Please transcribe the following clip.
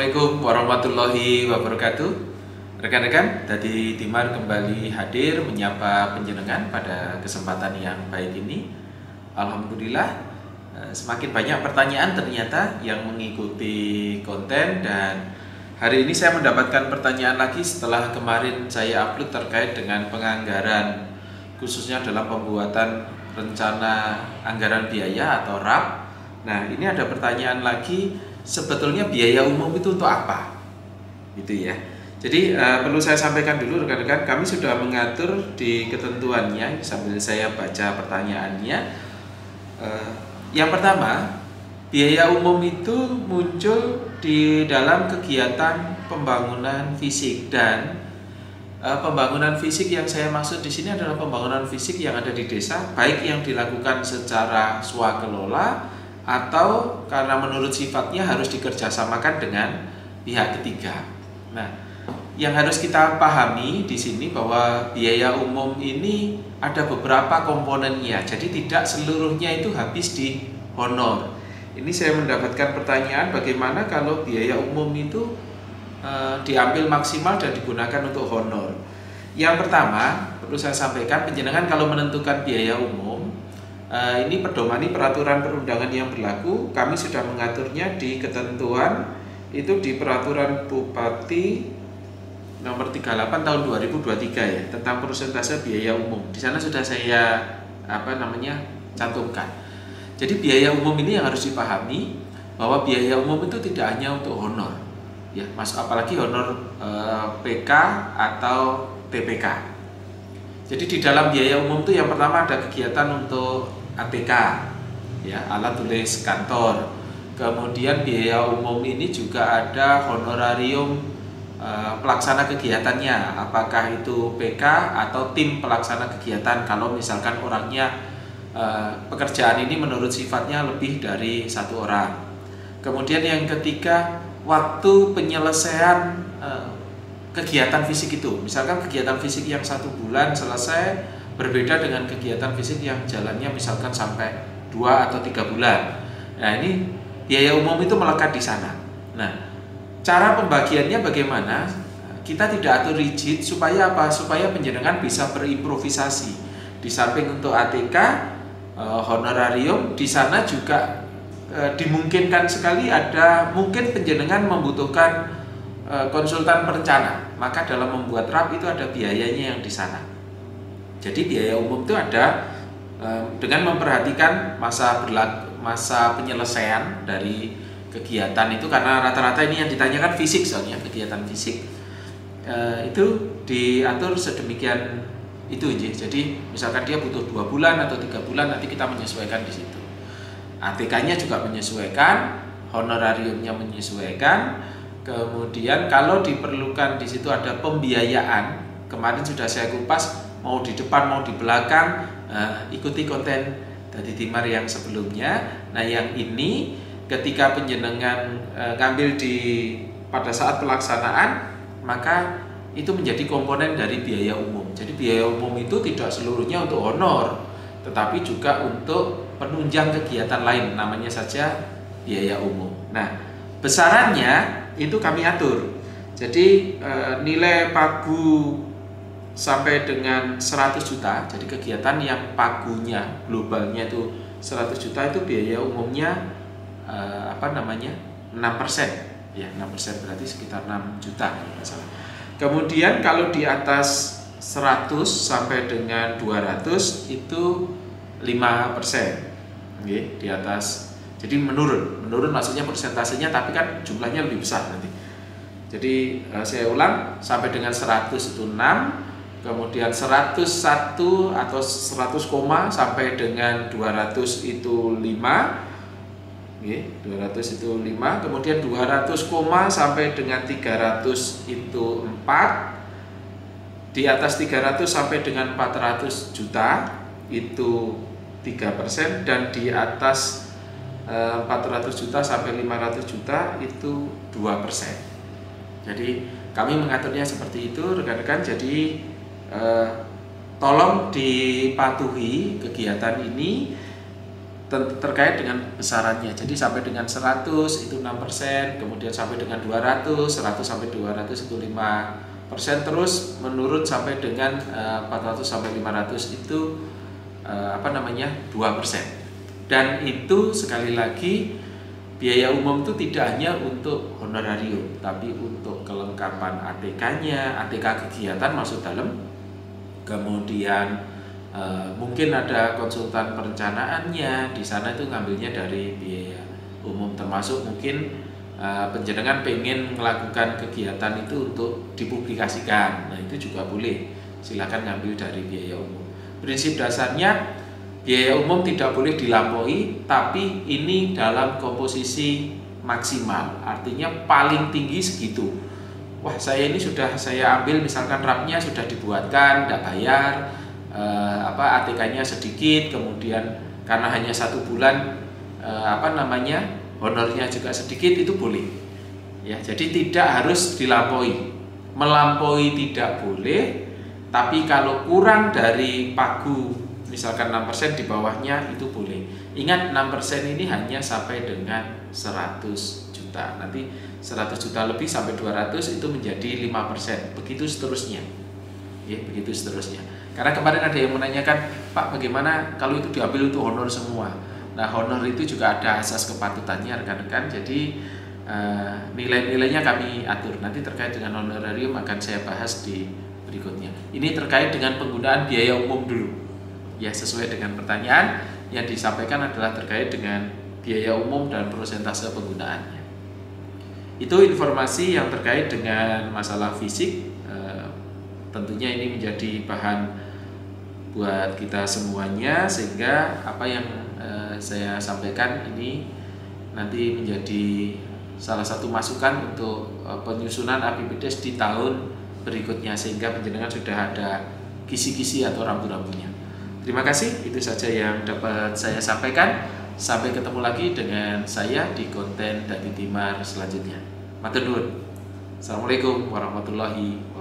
Assalamualaikum warahmatullahi wabarakatuh. Rekan-rekan, tadi Timar kembali hadir menyapa penjenengan pada kesempatan yang baik ini. Alhamdulillah, semakin banyak pertanyaan ternyata yang mengikuti konten, dan hari ini saya mendapatkan pertanyaan lagi setelah kemarin saya upload terkait dengan penganggaran, khususnya dalam pembuatan rencana anggaran biaya atau RAP. Nah, ini ada pertanyaan lagi, sebetulnya biaya umum itu untuk apa? Gitu ya. Jadi perlu saya sampaikan dulu rekan-rekan, kami sudah mengatur di ketentuannya sambil saya baca pertanyaannya. Yang pertama, biaya umum itu muncul di dalam kegiatan pembangunan fisik, dan pembangunan fisik yang saya maksud di sini adalah pembangunan fisik yang ada di desa, baik yang dilakukan secara swakelola atau karena menurut sifatnya harus dikerjasamakan dengan pihak ketiga. Nah, yang harus kita pahami di sini bahwa biaya umum ini ada beberapa komponennya, jadi tidak seluruhnya itu habis di honor. Ini saya mendapatkan pertanyaan, bagaimana kalau biaya umum itu diambil maksimal dan digunakan untuk honor. Yang pertama, perlu saya sampaikan, penjenengan kalau menentukan biaya umum, ini pedomani peraturan perundangan yang berlaku. Kami sudah mengaturnya di ketentuan itu di peraturan Bupati nomor 38 tahun 2023 ya, tentang persentase biaya umum. Di sana sudah saya cantumkan. Jadi biaya umum ini yang harus dipahami bahwa biaya umum itu tidak hanya untuk honor, ya, apalagi honor PK atau TPK. Jadi di dalam biaya umum itu yang pertama ada kegiatan untuk ATK, ya, alat tulis kantor. Kemudian biaya umum ini juga ada honorarium pelaksana kegiatannya, apakah itu PK atau tim pelaksana kegiatan kalau misalkan orangnya pekerjaan ini menurut sifatnya lebih dari satu orang. Kemudian yang ketiga, waktu penyelesaian kegiatan fisik itu, misalkan kegiatan fisik yang 1 bulan selesai berbeda dengan kegiatan fisik yang jalannya misalkan sampai 2 atau 3 bulan. Nah, ini biaya umum itu melekat di sana. Nah, cara pembagiannya bagaimana? Kita tidak atur rigid supaya apa? Supaya penjenengan bisa berimprovisasi. Di samping untuk ATK, honorarium, di sana juga dimungkinkan sekali ada mungkin penjenengan membutuhkan konsultan perencana. Maka dalam membuat RAP itu ada biayanya yang di sana. Jadi biaya umum itu ada dengan memperhatikan masa penyelesaian dari kegiatan itu, karena rata-rata ini yang ditanyakan fisik, soalnya kegiatan fisik itu diatur sedemikian itu aja. Jadi misalkan dia butuh 2 bulan atau 3 bulan, nanti kita menyesuaikan di situ. ATK-nya juga menyesuaikan, honorariumnya menyesuaikan. Kemudian kalau diperlukan di situ ada pembiayaan, kemarin sudah saya kupas, mau di depan mau di belakang, ikuti konten dari Timar yang sebelumnya. Nah, yang ini ketika penjenengan ngambil pada saat pelaksanaan, maka itu menjadi komponen dari biaya umum. Jadi biaya umum itu tidak seluruhnya untuk honor, tetapi juga untuk penunjang kegiatan lain, namanya saja biaya umum. Nah, besarannya itu kami atur. Jadi nilai pagu sampai dengan 100 juta, jadi kegiatan yang pagunya globalnya itu 100 juta itu biaya umumnya 6%, ya, 6%, berarti sekitar 6 juta masalah. Kemudian kalau di atas 100 sampai dengan 200 itu 5%, okay, di atas. Jadi menurun maksudnya persentasenya, tapi kan jumlahnya lebih besar nanti. Jadi saya ulang, sampai dengan 100 itu 6, kemudian 101 atau 100 koma sampai dengan 200 itu 5, okay, 200 itu 5, kemudian 200 koma sampai dengan 300 itu 4, di atas 300 sampai dengan 400 juta itu 3%, dan di atas 400 juta sampai 500 juta itu 2%. Jadi kami mengaturnya seperti itu rekan-rekan. Jadi tolong dipatuhi kegiatan ini, terkait dengan besarannya. Jadi sampai dengan 100 itu 6%, kemudian sampai dengan 200, 100 sampai 200 itu 5%, terus menurun sampai dengan 400 sampai 500 itu 2%. Dan itu sekali lagi biaya umum itu tidak hanya untuk honorarium, tapi untuk kelengkapan ATK-nya, ATK kegiatan masuk dalam, kemudian mungkin ada konsultan perencanaannya, di sana itu ngambilnya dari biaya umum, termasuk mungkin penjenengan pengen melakukan kegiatan itu untuk dipublikasikan, nah itu juga boleh, silakan ngambil dari biaya umum. Prinsip dasarnya biaya umum tidak boleh dilampaui, tapi ini dalam komposisi maksimal, artinya paling tinggi segitu. Wah, saya ini sudah saya ambil misalkan rapnya sudah dibuatkan, tidak bayar, ATK-nya sedikit, kemudian karena hanya 1 bulan honornya juga sedikit, itu boleh. Ya, jadi tidak harus dilampaui. Melampaui tidak boleh, tapi kalau kurang dari pagu misalkan 6% di bawahnya itu boleh. Ingat 6% ini hanya sampai dengan 100 juta. Nanti 100 juta lebih sampai 200 itu menjadi 5%. Begitu seterusnya. Ya, begitu seterusnya. Karena kemarin ada yang menanyakan, Pak, bagaimana kalau itu diambil untuk honor semua? Nah, honor itu juga ada asas kepatutannya rekan-rekan. Jadi nilai-nilainya kami atur. Nanti terkait dengan honorarium akan saya bahas di berikutnya. Ini terkait dengan penggunaan biaya umum dulu. Ya, sesuai dengan pertanyaan yang disampaikan adalah terkait dengan biaya umum dan persentase penggunaannya. Itu informasi yang terkait dengan masalah fisik. Tentunya ini menjadi bahan buat kita semuanya, sehingga apa yang saya sampaikan ini nanti menjadi salah satu masukan untuk penyusunan APBDes di tahun berikutnya, sehingga penjenengan sudah ada kisi-kisi atau rambu-rambunya. Terima kasih, itu saja yang dapat saya sampaikan. Sampai ketemu lagi dengan saya di konten Dadi Timar selanjutnya. Matur nuwun. Assalamualaikum warahmatullahi wabarakatuh.